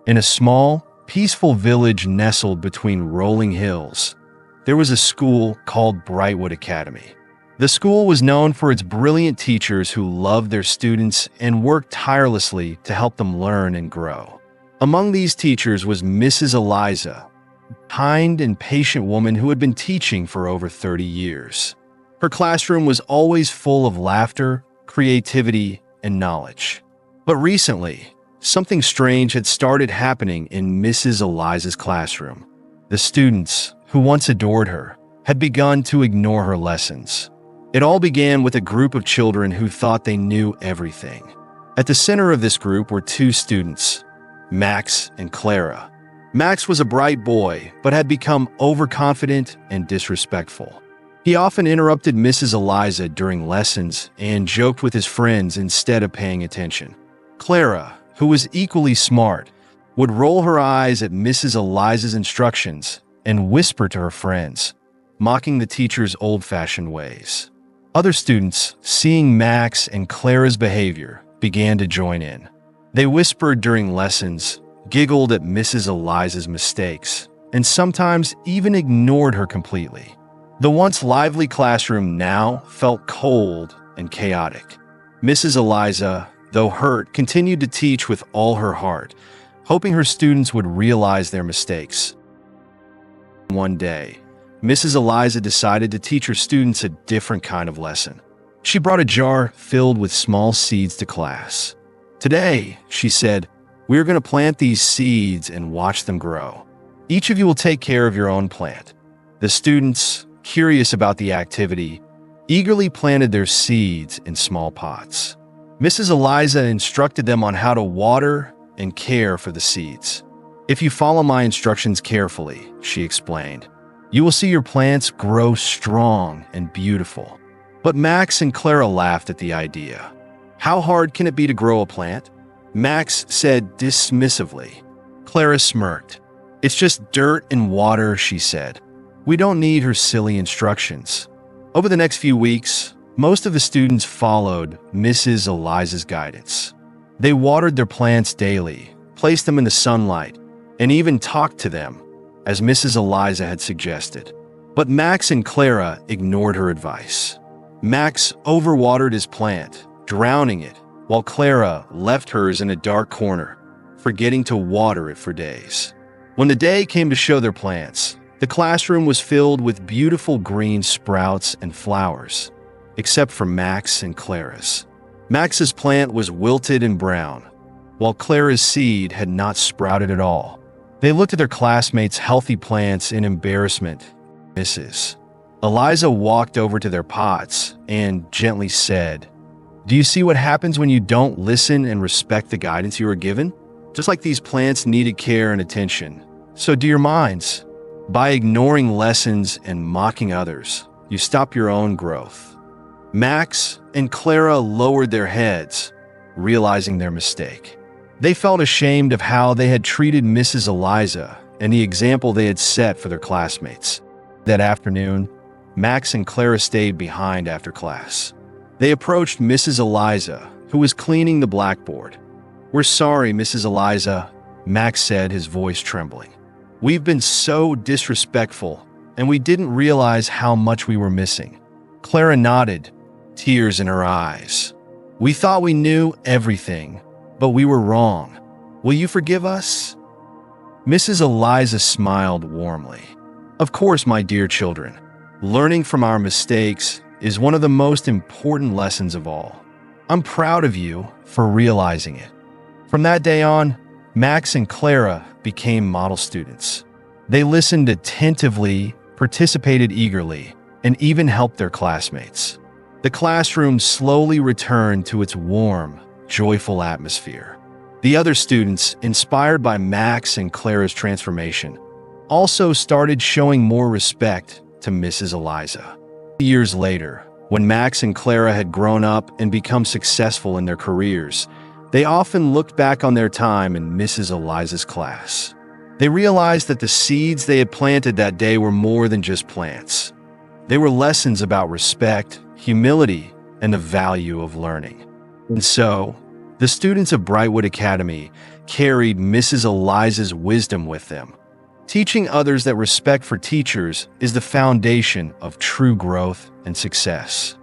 In a small, peaceful village nestled between rolling hills, there was a school called Brightwood Academy. The school was known for its brilliant teachers who loved their students and worked tirelessly to help them learn and grow. Among these teachers was Mrs. Eliza, a kind and patient woman who had been teaching for over 30 years. Her classroom was always full of laughter, creativity, and knowledge. But recently, something strange had started happening in Mrs. Eliza's classroom. The students, who once adored her, had begun to ignore her lessons. It all began with a group of children who thought they knew everything. At the center of this group were two students, Max and Clara. Max was a bright boy, but had become overconfident and disrespectful. He often interrupted Mrs. Eliza during lessons and joked with his friends instead of paying attention. Clara, who was equally smart, would roll her eyes at Mrs. Eliza's instructions and whisper to her friends, mocking the teacher's old-fashioned ways. Other students, seeing Max and Clara's behavior, began to join in. They whispered during lessons, giggled at Mrs. Eliza's mistakes, and sometimes even ignored her completely. The once lively classroom now felt cold and chaotic. Mrs. Eliza, though hurt, continued to teach with all her heart, hoping her students would realize their mistakes. One day, Mrs. Eliza decided to teach her students a different kind of lesson. She brought a jar filled with small seeds to class. "Today," she said, "we are going to plant these seeds and watch them grow. Each of you will take care of your own plant." The students, curious about the activity, eagerly planted their seeds in small pots. Mrs. Eliza instructed them on how to water and care for the seeds. "If you follow my instructions carefully," she explained, "you will see your plants grow strong and beautiful." But Max and Clara laughed at the idea. "How hard can it be to grow a plant?" Max said dismissively. Clara smirked. "It's just dirt and water," she said. "We don't need her silly instructions." Over the next few weeks, most of the students followed Mrs. Eliza's guidance. They watered their plants daily, placed them in the sunlight, and even talked to them, as Mrs. Eliza had suggested. But Max and Clara ignored her advice. Max overwatered his plant, drowning it, while Clara left hers in a dark corner, forgetting to water it for days. When the day came to show their plants, the classroom was filled with beautiful green sprouts and flowers, except for Max and Clara's. Max's plant was wilted and brown, while Clara's seed had not sprouted at all. They looked at their classmates' healthy plants in embarrassment. Mrs. Eliza walked over to their pots and gently said, "Do you see what happens when you don't listen and respect the guidance you are given? Just like these plants needed care and attention, so do your minds. By ignoring lessons and mocking others, you stop your own growth." Max and Clara lowered their heads, realizing their mistake. They felt ashamed of how they had treated Mrs. Eliza and the example they had set for their classmates. That afternoon, Max and Clara stayed behind after class. They approached Mrs. Eliza, who was cleaning the blackboard. "We're sorry, Mrs. Eliza," Max said, his voice trembling. "We've been so disrespectful, and we didn't realize how much we were missing." Clara nodded, tears in her eyes. "We thought we knew everything, but we were wrong. Will you forgive us?" Mrs. Eliza smiled warmly. "Of course, my dear children. Learning from our mistakes is one of the most important lessons of all. I'm proud of you for realizing it." From that day on, Max and Clara became model students. They listened attentively, participated eagerly, and even helped their classmates. The classroom slowly returned to its warm, joyful atmosphere. The other students, inspired by Max and Clara's transformation, also started showing more respect to Mrs. Eliza. Years later, when Max and Clara had grown up and become successful in their careers, they often looked back on their time in Mrs. Eliza's class. They realized that the seeds they had planted that day were more than just plants. They were lessons about respect, humility, and the value of learning. And so, the students of Brightwood Academy carried Mrs. Eliza's wisdom with them. Teaching others that respect for teachers is the foundation of true growth and success.